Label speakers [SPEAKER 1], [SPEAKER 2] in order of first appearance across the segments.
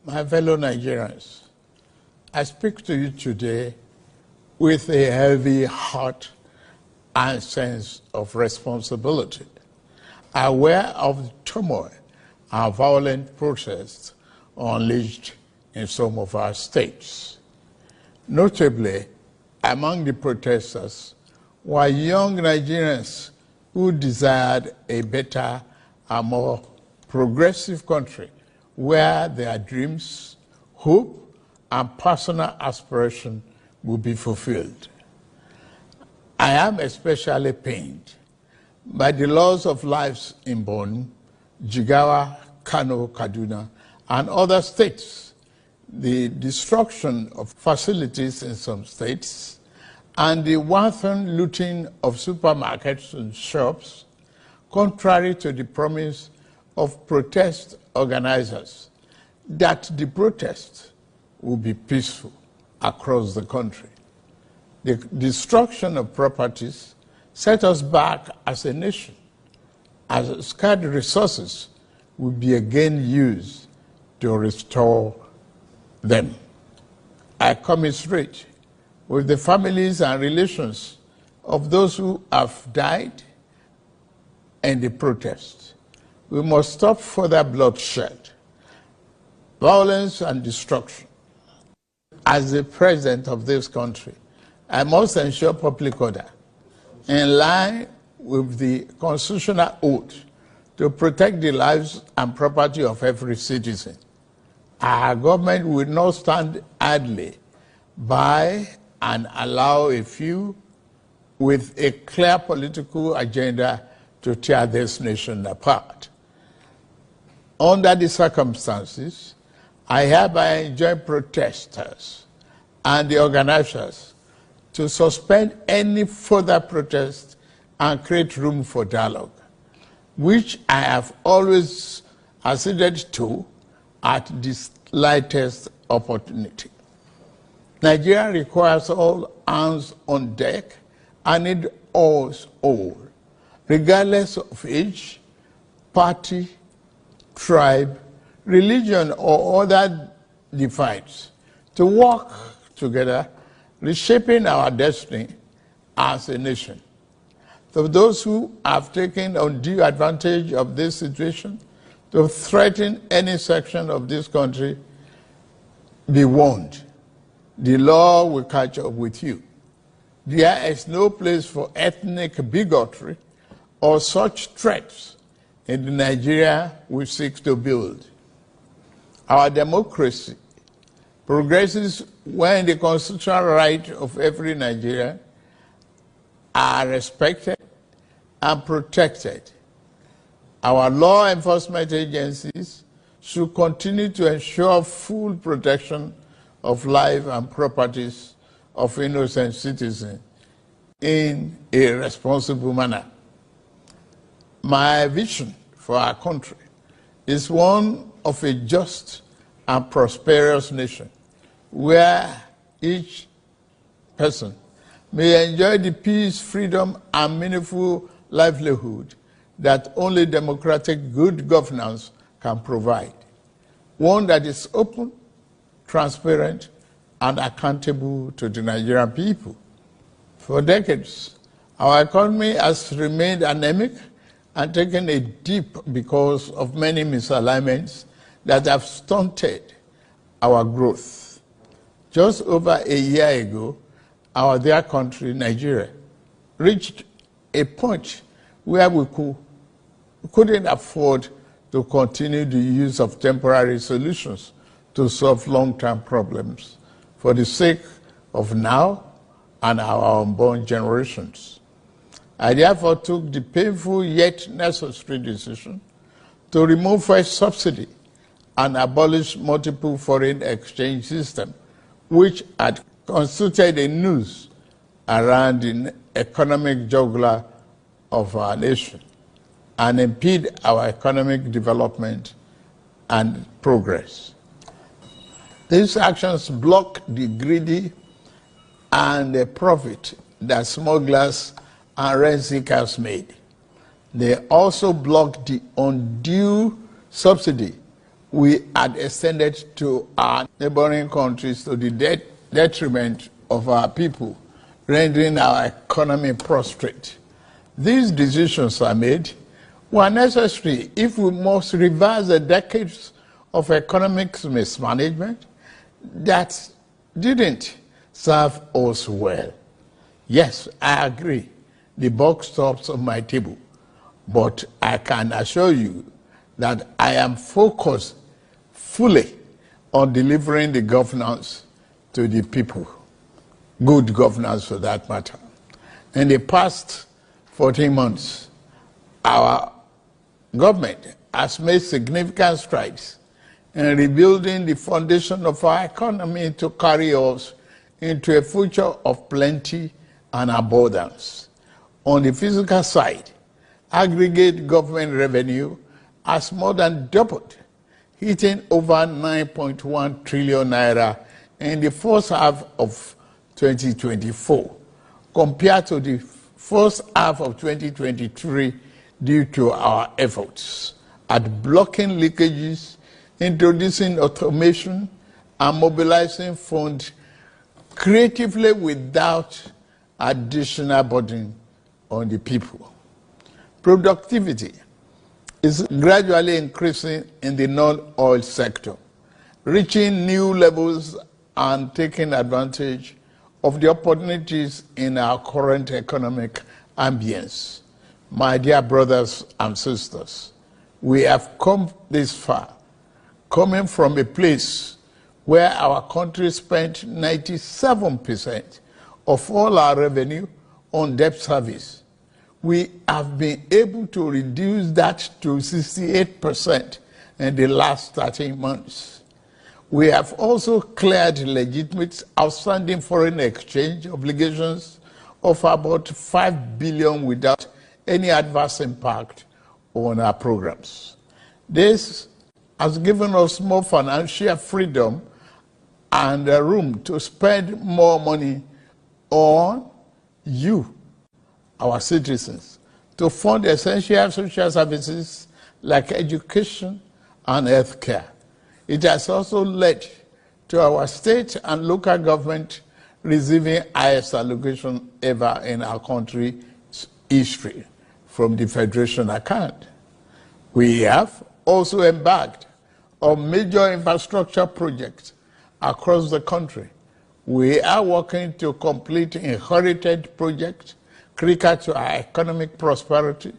[SPEAKER 1] My fellow Nigerians, I speak to you today with a heavy heart and sense of responsibility, aware of the turmoil and violent protests unleashed in some of our states. Notably, among the protesters were young Nigerians who desired a better and more progressive country where their dreams, hope, and personal aspiration will be fulfilled. I am especially pained by the loss of lives in Borno, Jigawa, Kano, Kaduna, and other states, the destruction of facilities in some states, and the wanton looting of supermarkets and shops, contrary to the promise of protest organizers that the protest will be peaceful across the country. The destruction of properties set us back as a nation, as scarce resources will be again used to restore them. I commiserate with the families and relations of those who have died in the protest. We must stop further bloodshed, violence, and destruction. As the president of this country, I must ensure public order in line with the constitutional oath to protect the lives and property of every citizen. Our government will not stand idly by and allow a few with a clear political agenda to tear this nation apart. Under the circumstances, I hereby enjoin protesters and the organizers to suspend any further protest and create room for dialogue, which I have always acceded to at the slightest opportunity. Nigeria requires all hands on deck and need us all, regardless of age, party, tribe, religion, or other divides, to work together, reshaping our destiny as a nation. For those who have taken undue advantage of this situation to threaten any section of this country, be warned. The law will catch up with you. There is no place for ethnic bigotry or such threats in the Nigeria we seek to build. Our democracy progresses when the constitutional rights of every Nigerian are respected and protected. Our law enforcement agencies should continue to ensure full protection of life and properties of innocent citizens in a responsible manner. My vision for our country is one of a just and prosperous nation where each person may enjoy the peace, freedom, and meaningful livelihood that only democratic good governance can provide. One that is open, transparent, and accountable to the Nigerian people. For decades, our economy has remained anemic and taken a dip because of many misalignments that have stunted our growth. Just over a year ago, our dear country, Nigeria, reached a point where we couldn't afford to continue the use of temporary solutions to solve long-term problems for the sake of now and our unborn generations. I therefore took the painful yet necessary decision to remove fuel subsidy and abolish multiple foreign exchange system, which had constituted a noose around the economic jugular of our nation and impede our economic development and progress. These actions block the greedy and the profit that smugglers and rent seekers made. They also block the undue subsidy we had extended to our neighboring countries to the detriment of our people, rendering our economy prostrate. These decisions are made were necessary if we must reverse the decades of economic mismanagement that didn't serve us well. Yes, I agree, the buck stops on my table, but I can assure you that I am focused fully on delivering the governance to the people, good governance for that matter. In the past 14 months, our government has made significant strides in rebuilding the foundation of our economy to carry us into a future of plenty and abundance. On the physical side, aggregate government revenue has more than doubled, hitting over 9.1 trillion naira in the first half of 2024, compared to the first half of 2023, due to our efforts at blocking leakages, introducing automation, and mobilizing funds creatively without additional burden on the people. Productivity is gradually increasing in the non-oil sector, reaching new levels and taking advantage of the opportunities in our current economic ambience. My dear brothers and sisters, we have come this far, coming from a place where our country spent 97% of all our revenue on debt service. We have been able to reduce that to 68% in the last 13 months. We have also cleared legitimate outstanding foreign exchange obligations of about 5 billion without any adverse impact on our programs. This has given us more financial freedom and room to spend more money on you, our citizens, to fund essential social services like education and healthcare. It has also led to our state and local government receiving highest allocation ever in our country's history from the Federation account. We have also embarked on major infrastructure projects across the country. We are working to complete inherited projects critical to our economic prosperity,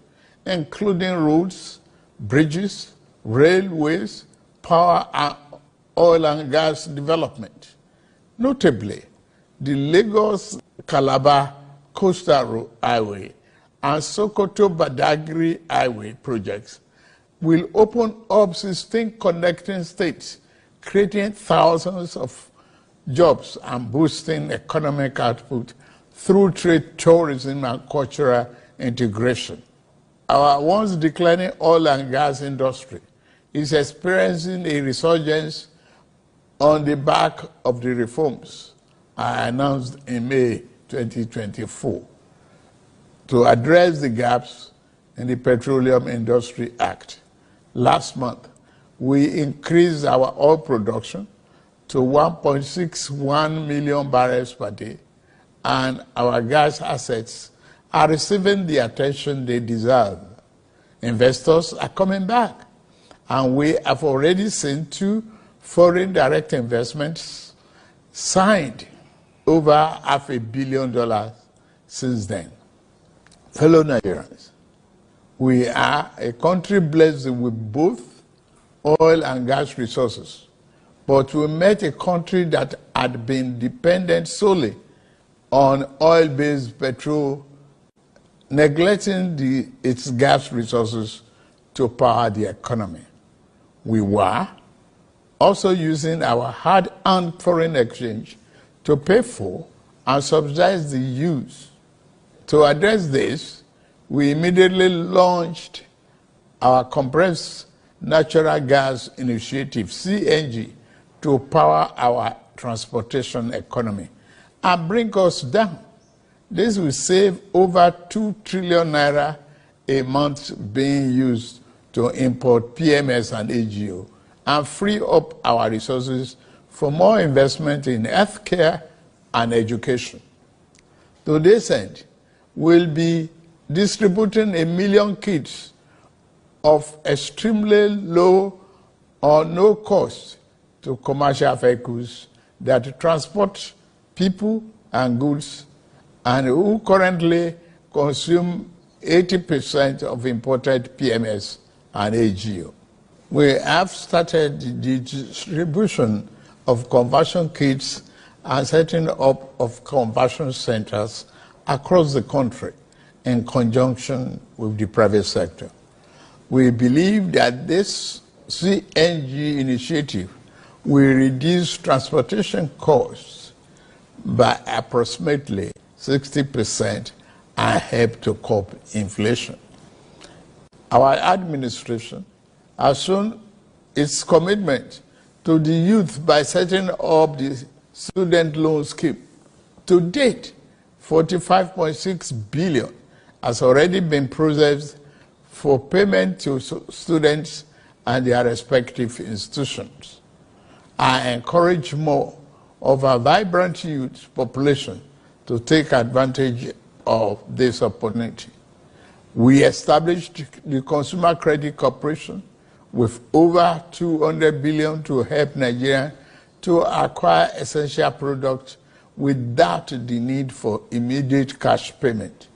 [SPEAKER 1] including roads, bridges, railways, power, and oil and gas development. Notably, the Lagos-Calabar Coastal Highway and Sokoto-Badagry Highway projects will open up 16 connecting states, creating thousands of jobs and boosting economic output through trade, tourism, and cultural integration. Our once declining oil and gas industry is experiencing a resurgence on the back of the reforms I announced in May 2024 to address the gaps in the Petroleum Industry Act. Last month, we increased our oil production to 1.61 million barrels per day, and our gas assets are receiving the attention they deserve. Investors are coming back, and we have already seen 2 foreign direct investments signed, over $500 million since then. Fellow Nigerians, we are a country blessed with both oil and gas resources, but we met a country that had been dependent solely on oil-based petrol, neglecting its gas resources to power the economy. We were also using our hard-earned foreign exchange to pay for and subsidize the use. To address this, we immediately launched our compressed natural gas initiative, CNG, to power our transportation economy and bring us down. This will save over 2 trillion naira a month being used to import PMS and AGO and free up our resources for more investment in healthcare and education. To this end, we'll be distributing 1 million kits of extremely low or no cost to commercial vehicles that transport people and goods and who currently consume 80% of imported PMS and AGO. We have started the distribution of conversion kits and setting up of conversion centers across the country in conjunction with the private sector. We believe that this CNG initiative will reduce transportation costs by approximately 60% and help to curb inflation. Our administration has shown its commitment to the youth by setting up the student loan scheme. To date, 45.6 billion has already been processed for payment to students and their respective institutions. I encourage more of our vibrant youth population to take advantage of this opportunity. We established the Consumer Credit Corporation with over 200 billion to help Nigerians to acquire essential products without the need for immediate cash payment,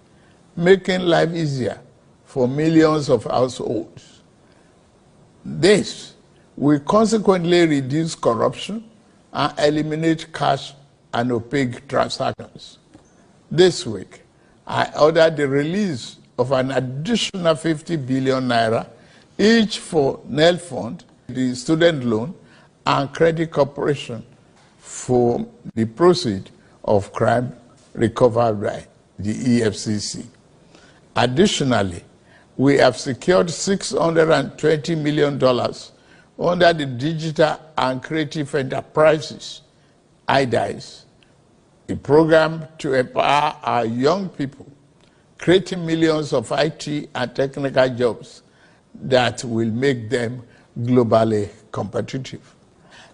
[SPEAKER 1] making life easier for millions of households. This will consequently reduce corruption and eliminate cash and opaque transactions. This week, I ordered the release of an additional 50 billion naira, each for NEL Fund, the student loan, and Credit Corporation for the proceeds of crime recovered by the EFCC. Additionally, we have secured $620 million under the Digital and Creative Enterprises, IDICE, a program to empower our young people, creating millions of IT and technical jobs that will make them globally competitive.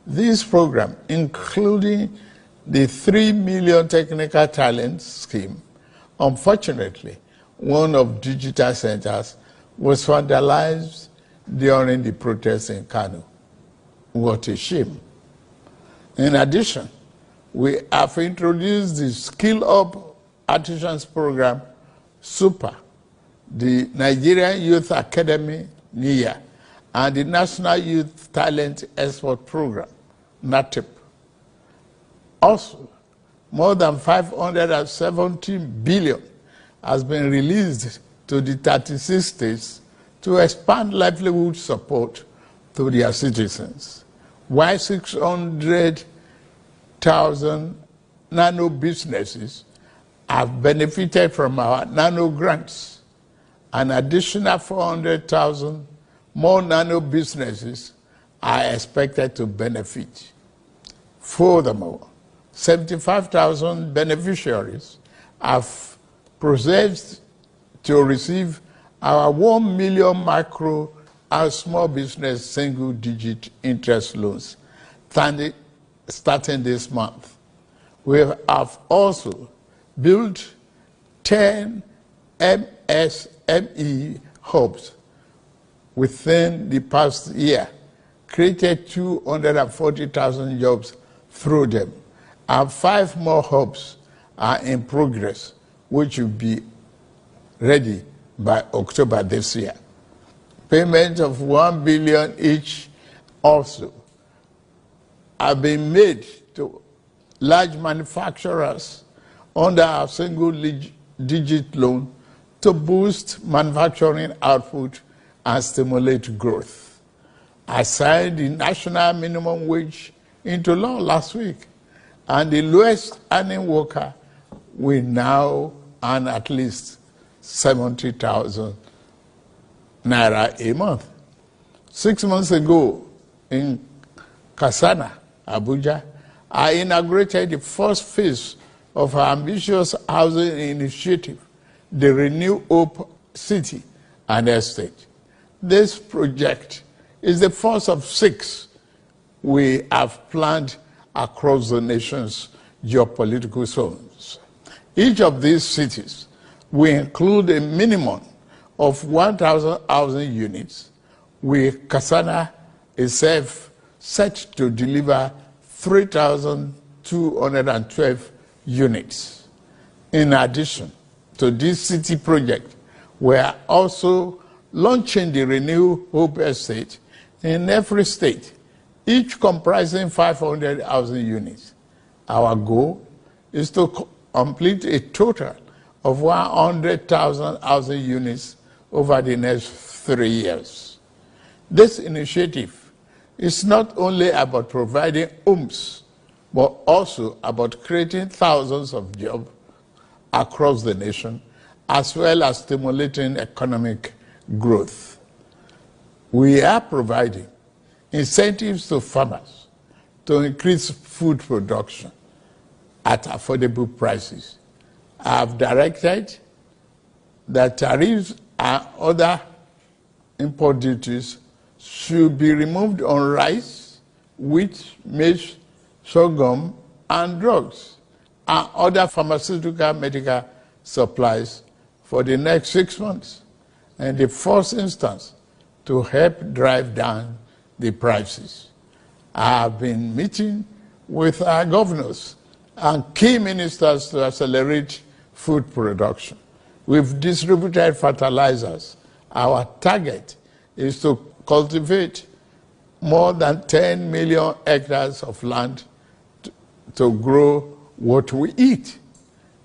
[SPEAKER 1] This program, including the 3 million technical talent scheme, unfortunately, one of digital centers was vandalized during the protests in Kano. What a shame. In addition, we have introduced the Skill Up Artisans Program, SUPER, the Nigerian Youth Academy, NIA, and the National Youth Talent Export Program, NATIP. Also, more than 570 billion has been released to the 36 states to expand livelihood support to their citizens, while 600,000 nano businesses have benefited from our nano grants. An additional 400,000 more nano businesses are expected to benefit. Furthermore, 75,000 beneficiaries have processed to receive our 1 million micro and small business single-digit interest loans starting this month. We have also built 10 MSME hubs within the past year, created 240,000 jobs through them, and 5 more hubs are in progress, which will be ready by October this year. Payment of 1 billion each also have been made to large manufacturers under our single-digit loan to boost manufacturing output and stimulate growth. I signed the national minimum wage into law last week, and the lowest earning worker will now earn at least 70,000 naira a month. 6 months ago in Kasana, Abuja, I inaugurated the first phase of our ambitious housing initiative, the Renew Hope City and Estate. This project is the first of 6 we have planned across the nation's geopolitical zones. Each of these cities will include a minimum of 1,000 housing units, with Kasana itself set to deliver 3,212 units. In addition to this city project, we are also launching the Renew Hope Estate in every state, each comprising 500 housing units. Our goal is to complete a total of 100,000 housing units over the next 3 years. This initiative is not only about providing homes, but also about creating thousands of jobs across the nation, as well as stimulating economic growth. We are providing incentives to farmers to increase food production at affordable prices. I have directed that tariffs and other import duties should be removed on rice, wheat, maize, sorghum, and drugs, and other pharmaceutical medical supplies for the next 6 months, in the first instance, to help drive down the prices. I have been meeting with our governors and key ministers to accelerate food production. We've distributed fertilizers. Our target is to cultivate more than 10 million hectares of land to grow what we eat.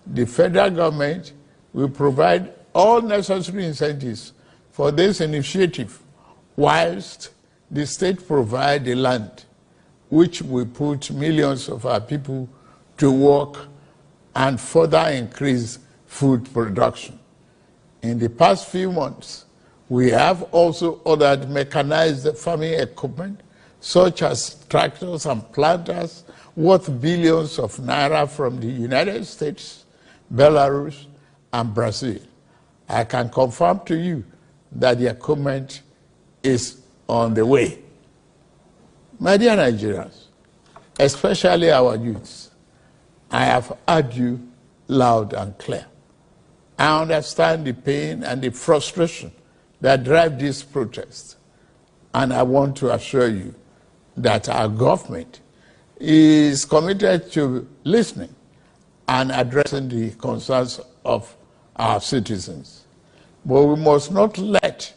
[SPEAKER 1] The federal government will provide all necessary incentives for this initiative, whilst the state provide the land, which will put millions of our people to work and further increase food production. In the past few months, we have also ordered mechanized farming equipment, such as tractors and planters, worth billions of naira from the United States, Belarus, and Brazil. I can confirm to you that the equipment is on the way. My dear Nigerians, especially our youths, I have heard you loud and clear. I understand the pain and the frustration that drive these protests, and I want to assure you that our government is committed to listening and addressing the concerns of our citizens. But we must not let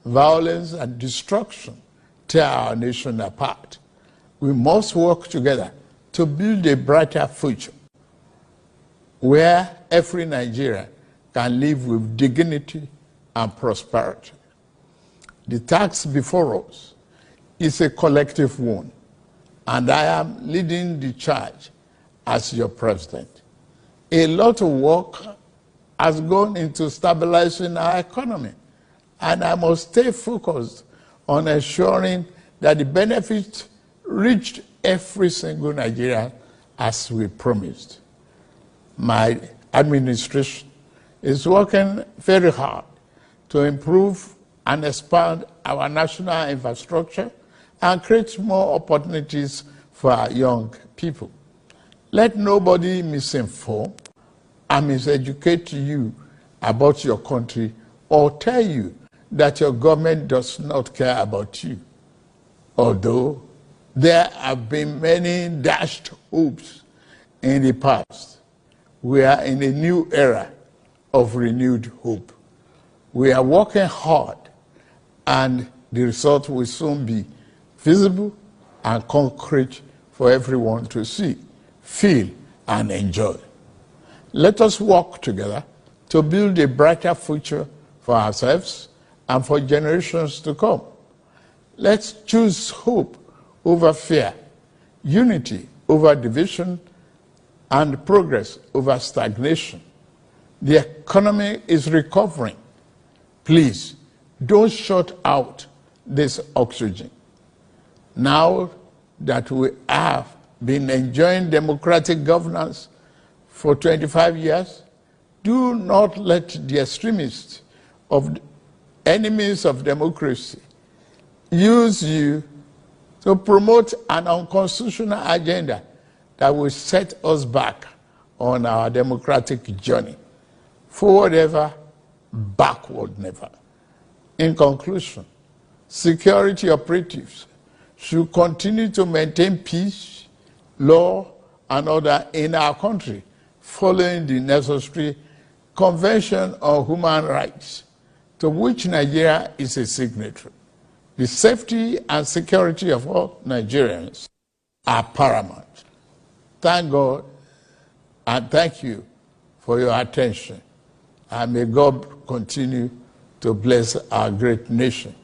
[SPEAKER 1] violence and destruction tear our nation apart. We must work together to build a brighter future where every Nigerian can live with dignity and prosperity. The task before us is a collective one, and I am leading the charge as your president. A lot of work has gone into stabilizing our economy, and I must stay focused on ensuring that the benefits reached every single Nigerian as we promised. My administration is working very hard to improve and expand our national infrastructure and create more opportunities for our young people. Let nobody misinform and miseducate you about your country or tell you that your government does not care about you. Although there have been many dashed hopes in the past, we are in a new era of renewed hope. We are working hard, and the result will soon be visible and concrete for everyone to see, feel, and enjoy. Let us work together to build a brighter future for ourselves and for generations to come. Let's choose hope over fear, unity over division, and progress over stagnation. The economy is recovering. Please, don't shut out this oxygen. Now that we have been enjoying democratic governance for 25 years, do not let the extremists of enemies of democracy use you to promote an unconstitutional agenda that will set us back on our democratic journey. Forward ever, backward never. In conclusion, security operatives should continue to maintain peace, law, and order in our country, following the necessary Convention on Human Rights, to which Nigeria is a signatory. The safety and security of all Nigerians are paramount. Thank God and thank you for your attention. And may God continue to bless our great nation.